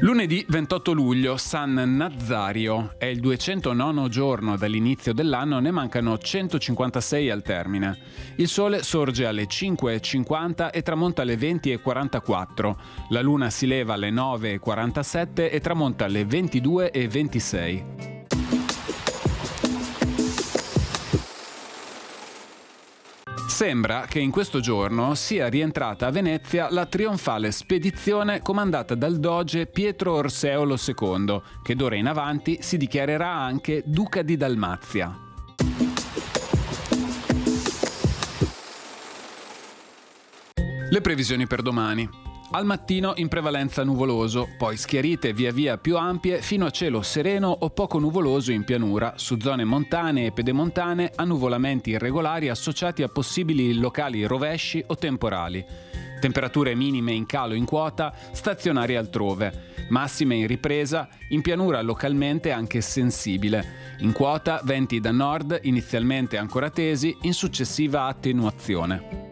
Lunedì 28 luglio, San Nazario. È il 209 giorno dall'inizio dell'anno, ne mancano 156 al termine. Il sole sorge alle 5:50 e tramonta alle 20:44. La luna si leva alle 9:47 e tramonta alle 22:26. Sembra che in questo giorno sia rientrata a Venezia la trionfale spedizione comandata dal doge Pietro Orseolo II, che d'ora in avanti si dichiarerà anche Duca di Dalmazia. Le previsioni per domani. Al mattino in prevalenza nuvoloso, poi schiarite via via più ampie fino a cielo sereno o poco nuvoloso in pianura, su zone montane e pedemontane annuvolamenti irregolari associati a possibili locali rovesci o temporali. Temperature minime in calo in quota, stazionarie altrove. Massime in ripresa, in pianura localmente anche sensibile. In quota venti da nord inizialmente ancora tesi, in successiva attenuazione.